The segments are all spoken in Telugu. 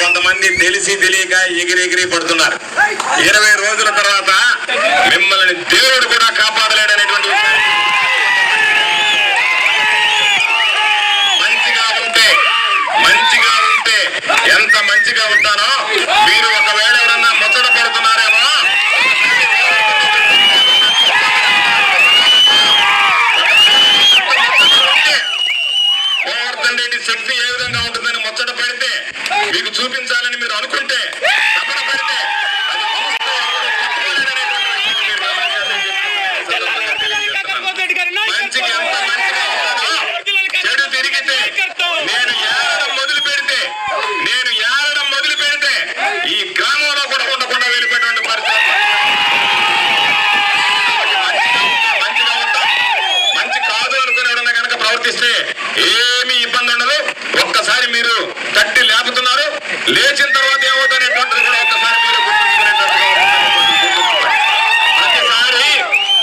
కొంతమంది తెలిసి తెలియక ఎగిరెగిరి పడుతున్నారు. 20 రోజుల తర్వాత మిమ్మల్ని దేవుడు కూడా కాపాడలేడనేటువంటి మంచిగా ఉంటే ఎంత మంచిగా ఉంటానో మీరు ఒకవేళ ఎవరన్నా ముచ్చట పడుతున్నారేమో, గోవర్ధన్ రెడ్డి శక్తి ఏ విధంగా ఉంటుందని ముచ్చట పడితే మీకు చూపించాలని మీరు అనుకుంటే తపన పడితే మంచిగా ఎంత మంచిగా ఉంటానో చెడు తిరిగితే నేను ఏడడం మొదలు పెడితే ఈ గ్రామంలో కూడా ఉండకుండా వెళ్ళిపోయినటువంటి పరిస్థితి. మంచిగా ఉంటాం, మంచి కాదు అనుకునేవాడన్నా కనుక ప్రవర్తిస్తే ఏమీ ఇబ్బంది ఉండదు. ఒక్కసారి మీరు తట్టి లేపుతున్నారు, లేచిన తర్వాత ఏమవుతానేటువంటిది కూడా ఒక్కసారి మీరు గుర్తుంచుకునేటట్టుగా ప్రతిసారి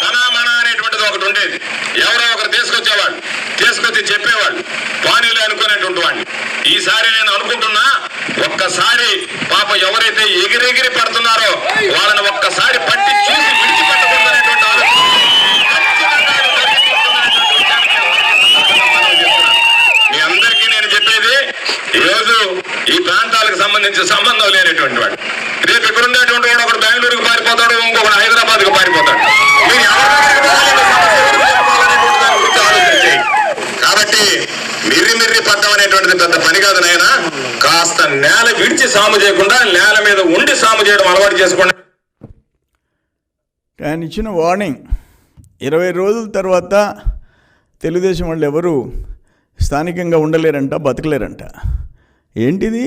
తనా మన అనేటువంటిది ఒకటి ఉండేది. ఎవరో ఒకరు తీసుకొచ్చి చెప్పేవాళ్ళు పానీలు అనుకునేటువంటి వాడిని. ఈసారి నేను అనుకుంటున్నా, ఒక్కసారి పాప ఎవరైతే ఎగిరెగిరి పడుతున్నారో వాళ్ళని ఒక్కసారి పట్టి చూసి విడిచిపెట్టకూడదనేటువంటి ఆలోచన మీ అందరికీ నేను చెప్పేది, ఈరోజు ఈ ప్రాంతాలకు సంబంధించిన సంబంధం లేనటువంటి వాడు రేపు ఇక్కడ ఉండేటువంటి వాడు ఒకడు బెంగళూరుకు పారిపోతాడు, ఇంకొకడు హైదరాబాద్కు పారిపోతాడు. మీరు ఆలోచించే కాబట్టి మిర్రి పడ్డం అనేటువంటిది పెద్ద పని కాదు నాయన. కాస్త నేల విడిచి సాము చేయకుండా నేల మీద ఉండి సాము చేయడం అలవాటు చేసుకోండి. ఆయన ఇచ్చిన వార్నింగ్ 20 రోజుల తర్వాత తెలుగుదేశం వాళ్ళు ఎవరు స్థానికంగా ఉండలేరంట, బతకలేరంట. ఏంటిది?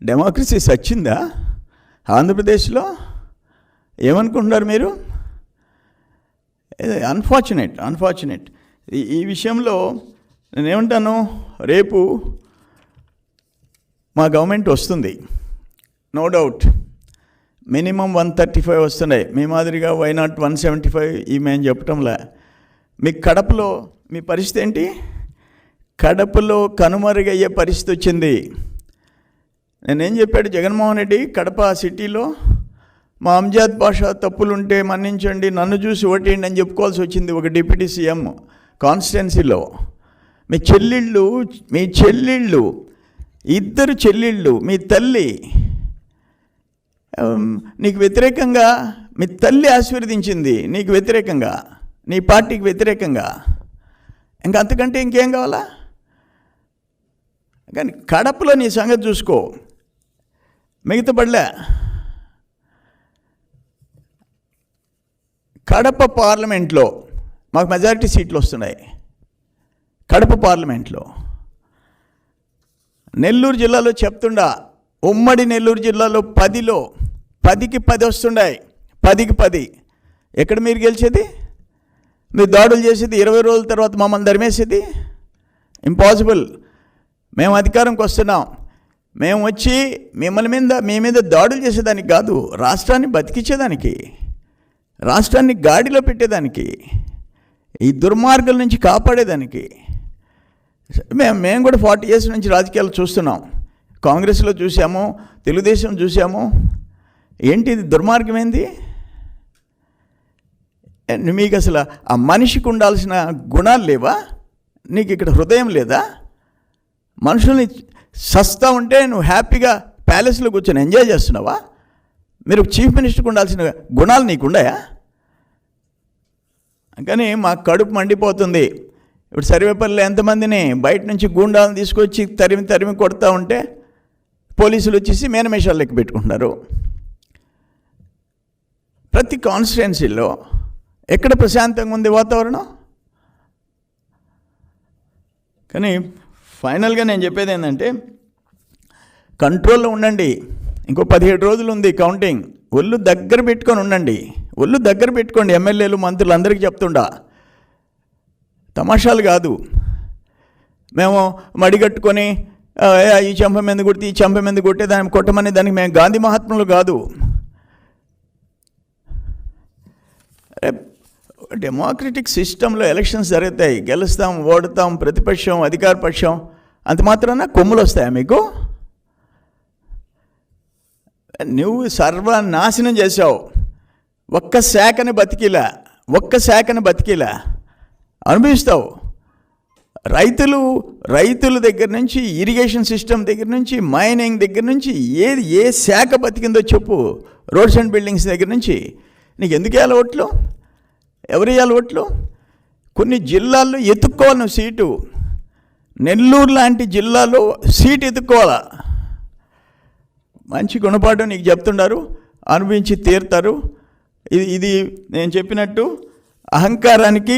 డెమోక్రసీ సచ్చిందా ఆంధ్రప్రదేశ్లో? ఏమనుకుంటున్నారు మీరు? అన్ఫార్చునేట్. ఈ విషయంలో నేనేమంటాను, రేపు మా గవర్నమెంట్ వస్తుంది, నో డౌట్. మినిమం 135 వస్తున్నాయి. మీ మాదిరిగా వైనాట్ 175 ఈ మేము చెప్పటంలే. మీకు కడపలో మీ పరిస్థితి ఏంటి? కడపలో కనుమరుగయ్యే పరిస్థితి వచ్చింది. నేనేం చెప్పాడు జగన్మోహన్ రెడ్డి, కడప సిటీలో మా అంజాద్ బాషా తప్పులుంటే మన్నించండి, నన్ను చూసి ఓటేయండి అని చెప్పుకోవాల్సి వచ్చింది ఒక డిప్యూటీ సీఎం కాన్స్టిట్యున్సీలో. మీ చెల్లెళ్ళు 2 చెల్లెళ్ళు, మీ తల్లి నీకు వ్యతిరేకంగా, మీ తల్లి ఆశీర్వదించింది నీకు వ్యతిరేకంగా, నీ పార్టీకి వ్యతిరేకంగా. ఇంకా అంతకంటే ఇంకేం కావాలా? కానీ కడపలో నీ సంగతి చూసుకో, మిగతా పడలే. కడప పార్లమెంట్లో మాకు మెజారిటీ సీట్లు వస్తున్నాయి. కడప పార్లమెంట్లో నెల్లూరు జిల్లాలో చెప్తుండా, ఉమ్మడి నెల్లూరు జిల్లాలో 10కి 10 వస్తున్నాయి. 10కి 10. ఎక్కడ మీరు గెలిచేది? మీరు దాడులు చేసేది 20 రోజుల తర్వాత మమ్మల్ని ధర్మేసేది ఇంపాసిబుల్. మేము అధికారంకి వస్తున్నాం, మేము వచ్చి మీ మీద దాడులు చేసేదానికి కాదు, రాష్ట్రాన్ని బతికించేదానికి, రాష్ట్రాన్ని గాడిలో పెట్టేదానికి, ఈ దుర్మార్గుల నుంచి కాపాడేదానికి. మేము కూడా 40 years నుంచి రాజకీయాలు చూస్తున్నాం. కాంగ్రెస్లో చూసాము, తెలుగుదేశం చూసాము. ఏంటి ఇది దుర్మార్గం? ఏంది మీకు? అసలు ఆ మనిషికి ఉండాల్సిన గుణాలు లేవా? నీకు ఇక్కడ హృదయం లేదా? మనుషుల్ని సస్తా ఉంటే నువ్వు హ్యాపీగా ప్యాలెస్లో కూర్చొని ఎంజాయ్ చేస్తున్నావా? మీరు చీఫ్ మినిస్టర్కి ఉండాల్సిన గుణాలు నీకున్నాయా? కానీ మాకు కడుపు మండిపోతుంది. ఇప్పుడు సర్వేపల్లిలో ఎంతమందిని బయట నుంచి గూండాలను తీసుకొచ్చి తరిమి కొడతా ఉంటే పోలీసులు వచ్చేసి మేనమేషాలు లెక్క పెట్టుకుంటున్నారు. ప్రతి కాన్స్టిట్యున్సీలో ఎక్కడ ప్రశాంతంగా ఉంది వాతావరణం? కానీ ఫైనల్గా నేను చెప్పేది ఏంటంటే, కంట్రోల్లో ఉండండి. ఇంకో 17 రోజులు ఉంది కౌంటింగ్. ఒళ్ళు దగ్గర పెట్టుకొని ఉండండి, ఒళ్ళు దగ్గర పెట్టుకోండి. ఎమ్మెల్యేలు మంత్రులు అందరికీ చెప్తుండా, తమాషాలు కాదు. మేము మడిగట్టుకొని ఈ చెంప మీద కొడితే ఈ చెంప మీద కొట్టే దాన్ని కొట్టమని దానికి మేము గాంధీ మహాత్ములు కాదు. డెమోక్రటిక్ సిస్టంలో ఎలక్షన్స్ జరుగుతాయి, గెలుస్తాం, ఓడుతాం, ప్రతిపక్షం, అధికార పక్షం, అంత మాత్రాన కొమ్ములు వస్తాయా మీకు? నువ్వు సర్వనాశనం చేసావు. ఒక్క శాఖని బతికిలా అనుభవిస్తావు. రైతుల దగ్గర నుంచి, ఇరిగేషన్ సిస్టమ్ దగ్గర నుంచి, మైనింగ్ దగ్గర నుంచి ఏ శాఖ బతికిందో చెప్పు. రోడ్స్ అండ్ బిల్డింగ్స్ దగ్గర నుంచి. నీకు ఎందుకు వేయాలి ఓట్లు? ఎవరు వేయాలి ఓట్లు? కొన్ని జిల్లాల్లో ఎత్తుక్కోవాలి నువ్వు సీటు. నెల్లూరు లాంటి జిల్లాలో సీటు ఎత్తుక్కోవాలా. మంచి గుణపాఠం నీకు చెప్తున్నారు, అనుభవించి తీరుతారు. ఇది నేను చెప్పినట్టు అహంకారానికి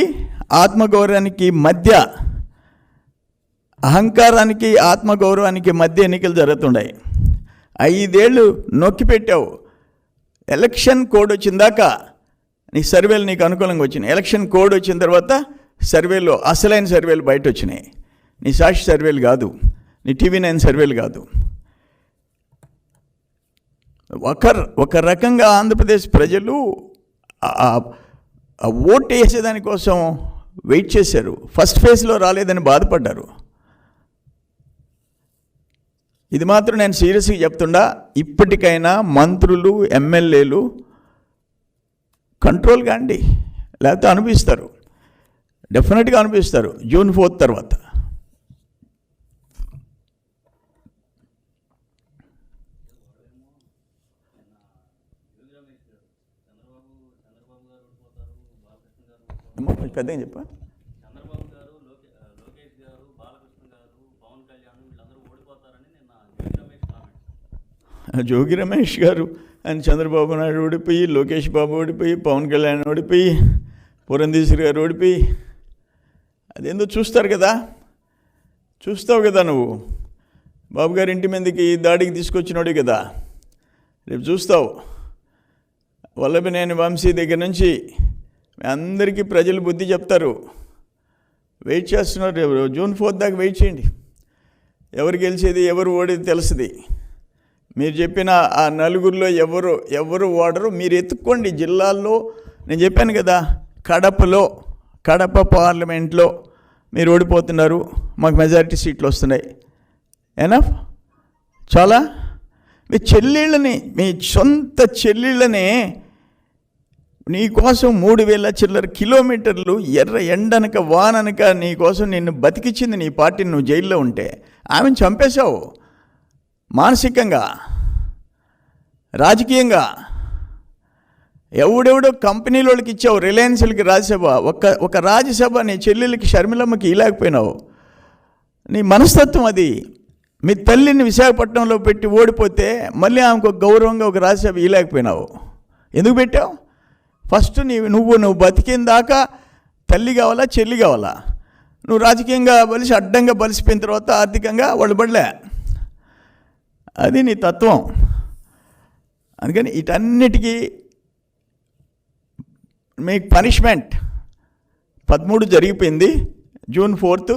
ఆత్మగౌరవానికి మధ్య ఎన్నికలు జరుగుతున్నాయి. 5 ఏళ్ళు నొక్కి పెట్టావు. ఎలక్షన్ కోడ్ వచ్చిందాకా నీ సర్వేలు నీకు అనుకూలంగా వచ్చినాయి. ఎలక్షన్ కోడ్ వచ్చిన తర్వాత అసలైన సర్వేలు బయట వచ్చినాయి. నీ సాక్షి సర్వేలు కాదు, నీ TV9 సర్వేలు కాదు. ఒక రకంగా ఆంధ్రప్రదేశ్ ప్రజలు ఓటు వేసేదానికోసం వెయిట్ చేశారు. ఫస్ట్ ఫేజ్లో రాలేదని బాధపడ్డారు. ఇది మాత్రం నేను సీరియస్గా చెప్తుండా. ఇప్పటికైనా మంత్రులు, ఎమ్మెల్యేలు కంట్రోల్ కాండి, లేకపోతే అనిపిస్తారు. డెఫినెట్గా అనిపిస్తారు జూన్ 4 తర్వాత. పెద్దగా చెప్పా. చంద్రబాబు గారు, లోకేష్ గారు, బాలకృష్ణ గారు, పవన్ కళ్యాణ్ వీళ్ళందరూ ఓడిపోతారని నిన్న జోగి రమేష్ గారు ఆయన చంద్రబాబు నాయుడు ఓడిపోయి, లోకేష్ బాబు ఓడిపోయి, పవన్ కళ్యాణ్ ఓడిపోయి, పురంధేశ్వరి గారు ఓడిపోయి, అదేందో చూస్తారు కదా, చూస్తావు కదా నువ్వు. బాబు గారి ఇంటి మీదకి దాడికి తీసుకొచ్చినోడు కదా, రేపు చూస్తావు. వల్లభనేని వంశీ దగ్గర నుంచి అందరికీ ప్రజలు బుద్ధి చెప్తారు. వెయిట్ చేస్తున్నారు. జూన్ 4 దాకా వెయిట్ చేయండి. ఎవరు గెలిచేది ఎవరు ఓడేది తెలుస్తుంది. మీరు చెప్పిన ఆ నలుగురిలో ఎవరు ఓడరు మీరు ఎత్తుక్కోండి. జిల్లాల్లో నేను చెప్పాను కదా, కడప పార్లమెంట్లో మీరు ఓడిపోతున్నారు, మాకు మెజారిటీ సీట్లు వస్తున్నాయి. ఎనఫ్ చాలా. మీ సొంత చెల్లెళ్ళని నీకోసం 3000 చిల్లర కిలోమీటర్లు ఎండనక వాననక నీకోసం నిన్ను బతికిచ్చింది నీ పార్టీని. నువ్వు జైల్లో ఉంటే ఆమెను చంపేశావు. మానసికంగా, రాజకీయంగా. ఎవడెవడో కంపెనీలోకి ఇచ్చావు. రిలయన్స్లకి రాజ్యసభ, ఒక రాజ్యసభ నీ చెల్లెలకి షర్మిలమ్మకి ఇలాకపోయినావు. నీ మనస్తత్వం అది. మీ తల్లిని విశాఖపట్నంలో పెట్టి ఓడిపోతే మళ్ళీ ఆమెకు గౌరవంగా ఒక రాజ్యసభ ఇలాకపోయినావు. ఎందుకు పెట్టావు? ఫస్ట్ నువ్వు బతికిన దాకా తల్లి కావాలా, చెల్లి కావాలా? నువ్వు రాజకీయంగా అడ్డంగా బలిసిపోయిన తర్వాత ఆర్థికంగా వాళ్ళు పడలే. అది నీ తత్వం. అందుకని వీటన్నిటికీ మీకు పనిష్మెంట్ 13 జరిగిపోయింది. జూన్ 4